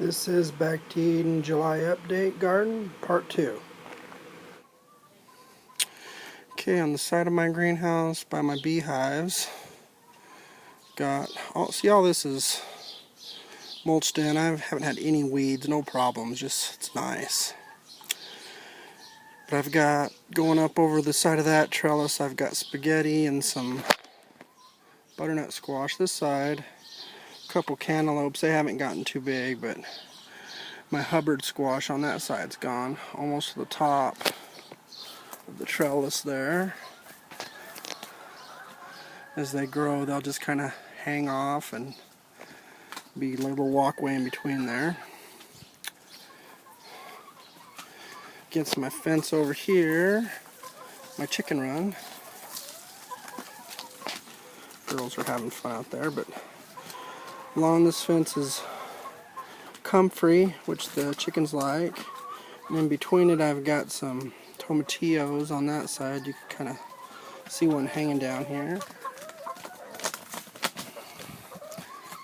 This is Bacteed July Update Garden, Part 2. Okay, on the side of my greenhouse by my beehives, see all this is mulched in. I haven't had any weeds, no problems, just it's nice. But I've got, going up over the side of that trellis, I've got spaghetti and some butternut squash this side, a couple cantaloupes. They haven't gotten too big, but my Hubbard squash on that side's gone almost to the top of the trellis there. As they grow, they'll just kind of hang off and be a little walkway in between there. Against my fence over here, my chicken run. Girls are having fun out there, but along this fence is comfrey, which the chickens like. And in between it, I've got some tomatillos on that side. You can kind of see one hanging down here.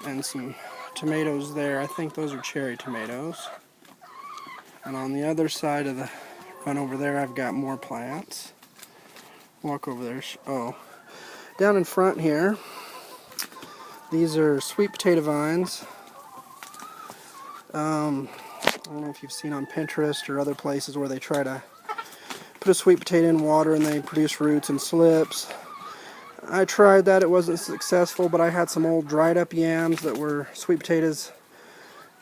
And some tomatoes there. I think those are cherry tomatoes. And on the other side of the run over there, I've got more plants. Walk over there. Oh, down in front here, these are sweet potato vines. I don't know if you've seen on Pinterest or other places where they try to put a sweet potato in water and they produce roots and slips. I tried that, it wasn't successful, but I had some old dried up yams that were sweet potatoes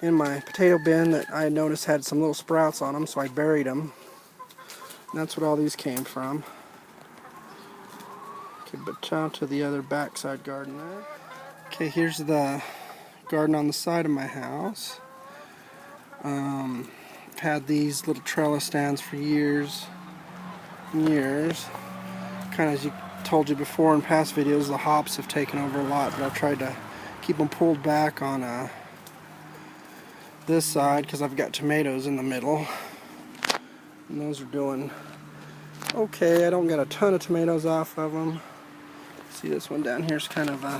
in my potato bin that I had noticed had some little sprouts on them, so I buried them. And that's what all these came from. Okay, but out to the other backside garden there. Okay, here's the garden on the side of my house. Had these little trellis stands for years and years. Kind of as you told you before in past videos, the hops have taken over a lot, but I've tried to keep them pulled back on this side because I've got tomatoes in the middle. And those are doing okay. I don't get a ton of tomatoes off of them. See, this one down here is kind of a...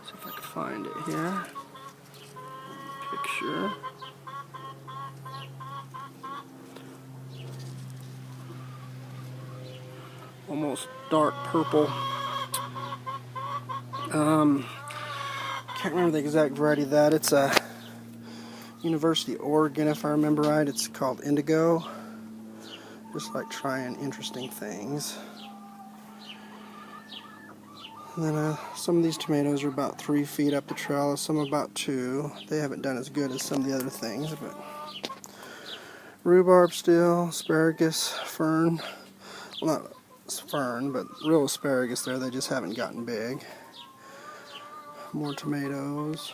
See if I can find it here. Picture. Almost dark purple. Can't remember the exact variety of that. It's a University of Oregon, if I remember right. It's called Indigo. Just like trying interesting things. And then some of these tomatoes are about 3 feet up the trellis, some about 2. They haven't done as good as some of the other things, but rhubarb still, asparagus, fern. Well, not fern, but real asparagus there. They just haven't gotten big. More tomatoes.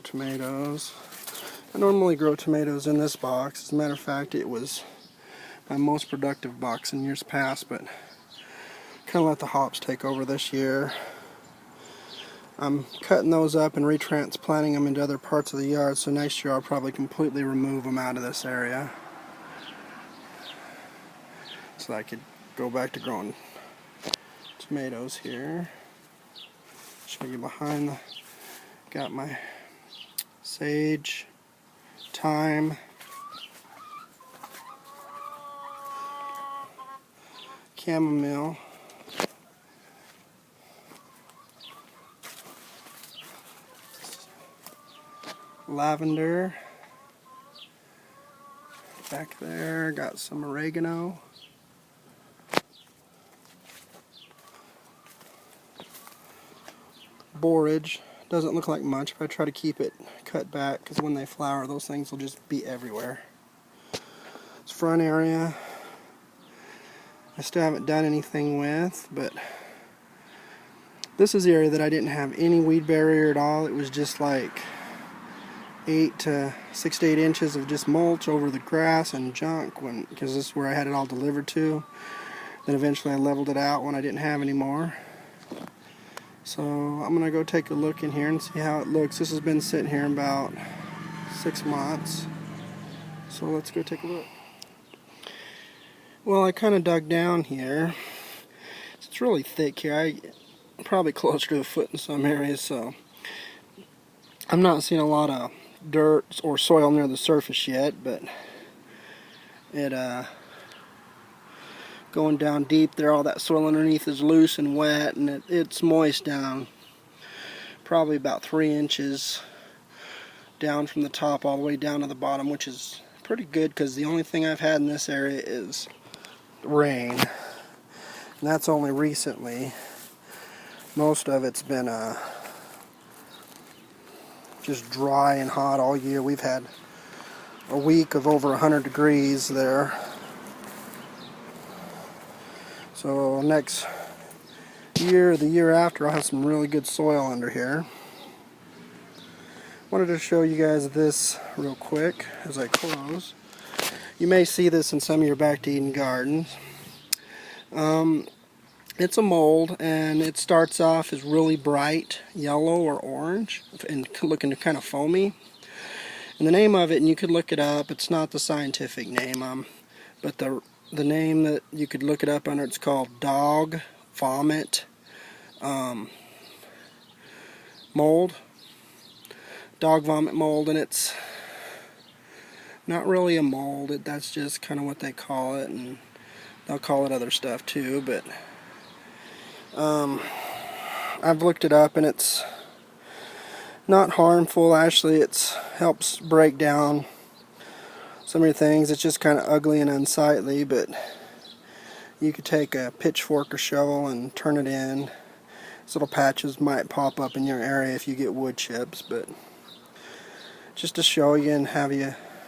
Tomatoes. I normally grow tomatoes in this box. As a matter of fact, it was my most productive box in years past, but kind of let the hops take over this year. I'm cutting those up and retransplanting them into other parts of the yard, so next year I'll probably completely remove them out of this area so I could go back to growing tomatoes here. Show you behind the, got my sage, thyme, chamomile, lavender. Back there, got some oregano. Borage. Doesn't look like much, but I try to keep it cut back because when they flower, those things will just be everywhere. This front area, I still haven't done anything with, but this is the area that I didn't have any weed barrier at all. It was just like 6 to 8 inches of just mulch over the grass and junk, because this is where I had it all delivered to. Then eventually I leveled it out when I didn't have any more. So I'm going to go take a look in here and see how it looks. This has been sitting here about 6 months. So let's go take a look. Well, I kind of dug down here. It's really thick here. I'm probably closer to a foot in some areas, so I'm not seeing a lot of dirt or soil near the surface yet, but it going down deep there, all that soil underneath is loose and wet, and it's moist down probably about 3 inches down from the top all the way down to the bottom, which is pretty good because the only thing I've had in this area is rain, and that's only recently. Most of it's been just dry and hot all year. We've had a week of over 100 degrees there. So next year, the year after, I'll have some really good soil under here. Wanted to show you guys this real quick as I close. You may see this in some of your Back to Eden gardens. It's a mold, and it starts off as really bright yellow or orange and looking kind of foamy. And the name of it, and you could look it up, it's not the scientific name, but the name that you could look it up under, it's called dog vomit mold. Dog vomit mold, and it's not really a mold. That's just kind of what they call it, and they'll call it other stuff too, but I've looked it up, and it's not harmful. Actually, it helps break down some of your things. It's just kind of ugly and unsightly, but you could take a pitchfork or shovel and turn it in. These little patches might pop up in your area if you get wood chips, but just to show you and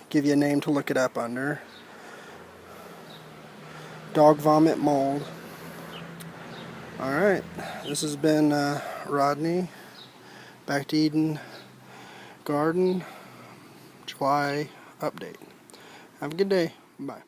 give you a name to look it up under. Dog vomit mold. Alright, this has been Rodney, Back to Eden Garden, July update. Have a good day. Bye.